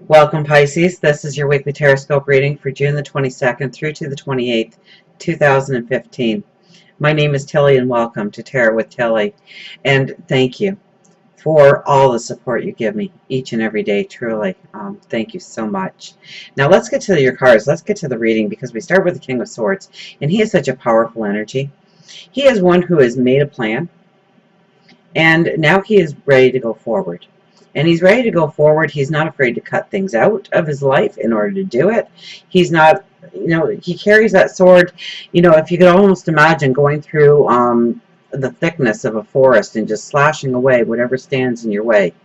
Welcome, Pisces. This is your weekly Tarotscope reading for June the 22nd through to the 28th, 2015. My name is Tilly, and welcome to Tarot with Tilly. And thank you for all the support you give me each and every day, truly. Thank you so much. Now let's get to your cards. Let's get to the reading, because we start with the King of Swords, and he is such a powerful energy. He is one who has made a plan, and now he is ready to go forward. And he's ready to go forward. He's not afraid to cut things out of his life in order to do it. He's not, he carries that sword, if you could almost imagine going through the thickness of a forest and just slashing away whatever stands in your way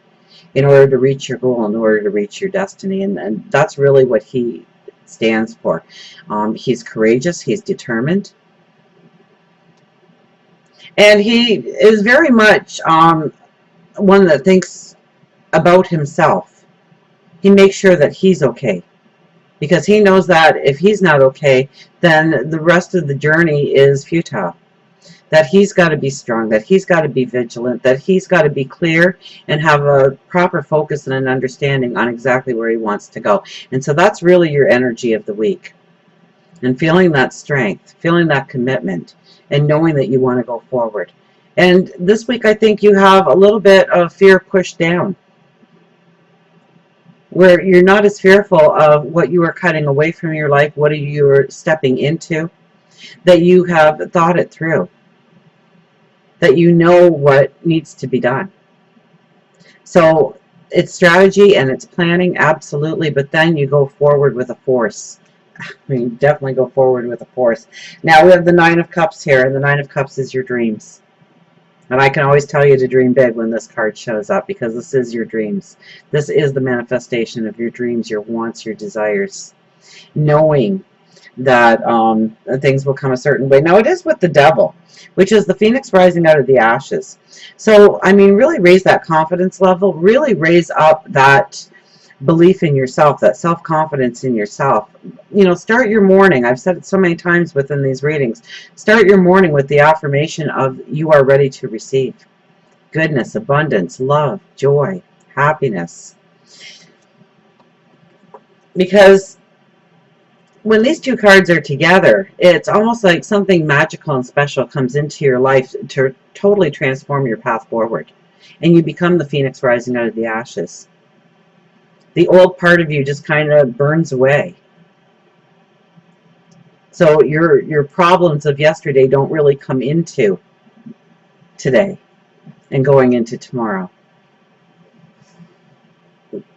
in order to reach your goal, in order to reach your destiny. And that's really what he stands for. He's courageous. He's determined. And he is very much one that thinks about himself. He makes sure that he's okay, because he knows that if he's not okay, then the rest of the journey is futile. That he's got to be strong, that he's got to be vigilant, that he's got to be clear and have a proper focus and an understanding on exactly where he wants to go. And so that's really your energy of the week. And feeling that strength, feeling that commitment, and knowing that you want to go forward. And this week, I think you have a little bit of fear pushed down, where you're not as fearful of what you are cutting away from your life, what you're stepping into, that you have thought it through, that you know what needs to be done. So it's strategy and it's planning, absolutely, but then you go forward with a force. I mean, definitely go forward with a force. Now we have the Nine of Cups here, and the Nine of Cups is your dreams. And I can always tell you to dream big when this card shows up, because this is your dreams. This is the manifestation of your dreams, your wants, your desires. Knowing that things will come a certain way. Now it is with the Devil, which is the phoenix rising out of the ashes. So, I mean, really raise that confidence level. Really raise up that belief in yourself, that self-confidence in yourself. Start your morning. I've said it so many times within these readings. Start your morning with the affirmation of you are ready to receive goodness, abundance, love, joy, happiness. Because when these two cards are together, it's almost like something magical and special comes into your life to totally transform your path forward. And you become the phoenix rising out of the ashes. The old part of you just kind of burns away. So your problems of yesterday don't really come into today and going into tomorrow.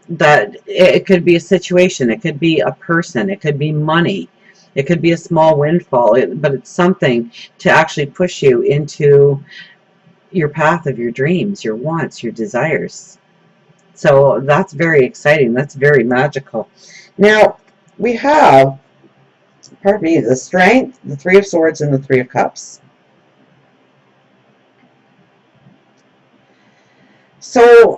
That it could be a situation, it could be a person, it could be money, it could be a small windfall, but it's something to actually push you into your path of your dreams, your wants, your desires. So that's very exciting. That's very magical. Now, we have, pardon me, the Strength, the Three of Swords, and the Three of Cups. So,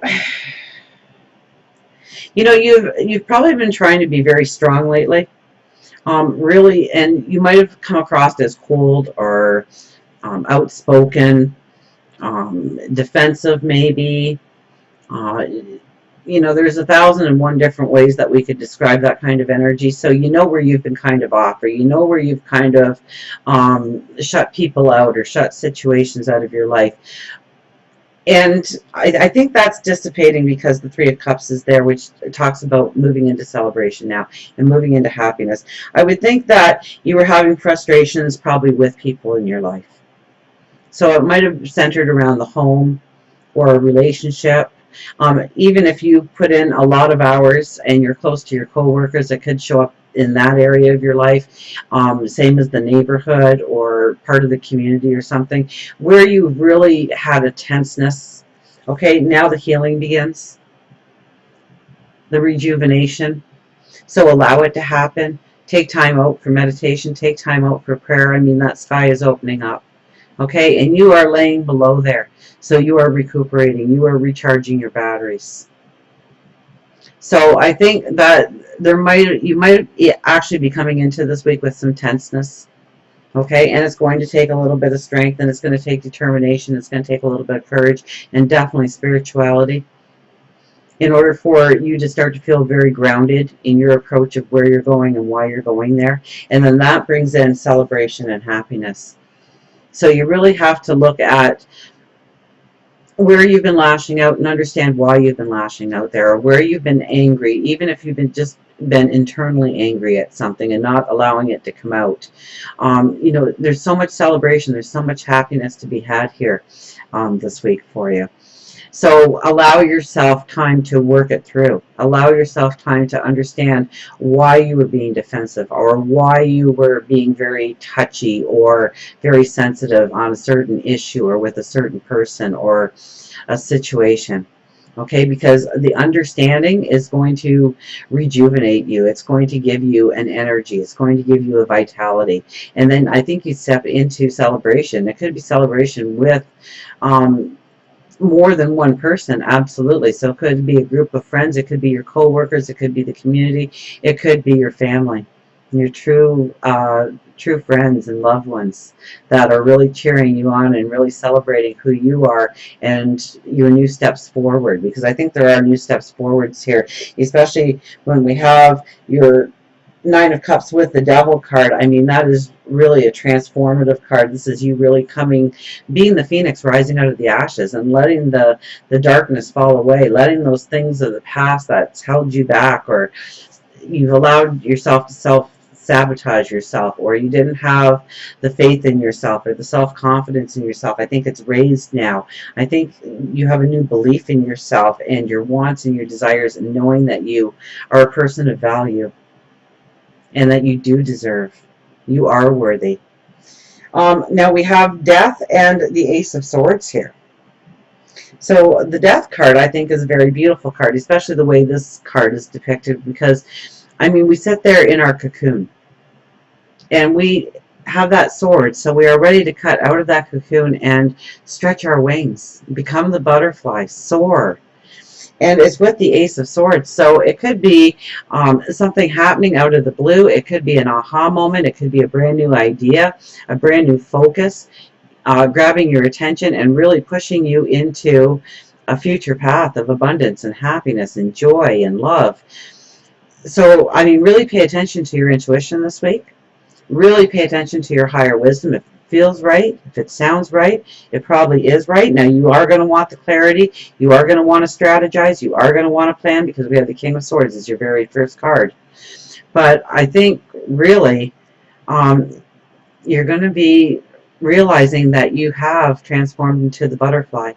you've probably been trying to be very strong lately. Really, and you might have come across as cold or outspoken, defensive maybe. There's 1,001 different ways that we could describe that kind of energy. So where you've been kind of off, or where you've kind of shut people out or shut situations out of your life. And I think that's dissipating, because the Three of Cups is there, which talks about moving into celebration now and moving into happiness. I would think that you were having frustrations probably with people in your life. So it might have centered around the home or a relationship. Even if you put in a lot of hours and you're close to your coworkers, it could show up in that area of your life. Same as the neighborhood or part of the community or something, where you really had a tenseness. Okay, now the healing begins. The rejuvenation. So allow it to happen. Take time out for meditation. Take time out for prayer. I mean, that sky is opening up. Okay, and you are laying below there. So you are recuperating. You are recharging your batteries. So I think that you might actually be coming into this week with some tenseness. Okay, and it's going to take a little bit of strength, and it's going to take determination. It's going to take a little bit of courage, and definitely spirituality. in order for you to start to feel very grounded in your approach of where you're going and why you're going there. And then that brings in celebration and happiness. So you really have to look at where you've been lashing out and understand why you've been lashing out there, or where you've been angry, even if you've been internally angry at something and not allowing it to come out. You know, there's so much celebration, there's so much happiness to be had here this week for you. So allow yourself time to work it through. Allow yourself time to understand why you were being defensive, or why you were being very touchy or very sensitive on a certain issue or with a certain person or a situation. Okay, because the understanding is going to rejuvenate you. It's going to give you an energy. It's going to give you a vitality. And then I think you step into celebration. It could be celebration with more than one person, absolutely. So it could be a group of friends, it could be your co-workers, it could be the community, it could be your family, your true friends and loved ones that are really cheering you on and really celebrating who you are and your new steps forward. Because I think there are new steps forwards here, especially when we have your Nine of Cups with the Devil card. I mean, that is really a transformative card. This is you really coming, being the phoenix rising out of the ashes and letting the darkness fall away, letting those things of the past that's held you back, or you've allowed yourself to self-sabotage yourself, or you didn't have the faith in yourself or the self-confidence in yourself. I think it's raised now. I think you have a new belief in yourself and your wants and your desires, and knowing that you are a person of value and that you do deserve. You are worthy. Now we have Death and the Ace of Swords here. So the Death card, I think, is a very beautiful card, especially the way this card is depicted, because, I mean, we sit there in our cocoon and we have that sword, so we are ready to cut out of that cocoon and stretch our wings, become the butterfly, soar. And it's with the Ace of Swords. So it could be something happening out of the blue. It could be an aha moment. It could be a brand new idea, a brand new focus, grabbing your attention and really pushing you into a future path of abundance and happiness and joy and love. So, I mean, really pay attention to your intuition this week. Really pay attention to your higher wisdom. If it feels right, if it sounds right, it probably is right. Now, you are going to want the clarity. You are going to want to strategize. You are going to want to plan, because we have the King of Swords as your very first card. But I think really you're going to be realizing that you have transformed into the butterfly.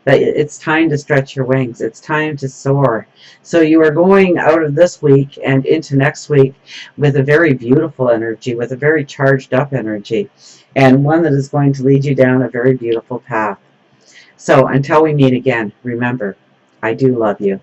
That it's time to stretch your wings. It's time to soar. So you are going out of this week and into next week with a very beautiful energy, with a very charged up energy, and one that is going to lead you down a very beautiful path. So until we meet again, remember, I do love you.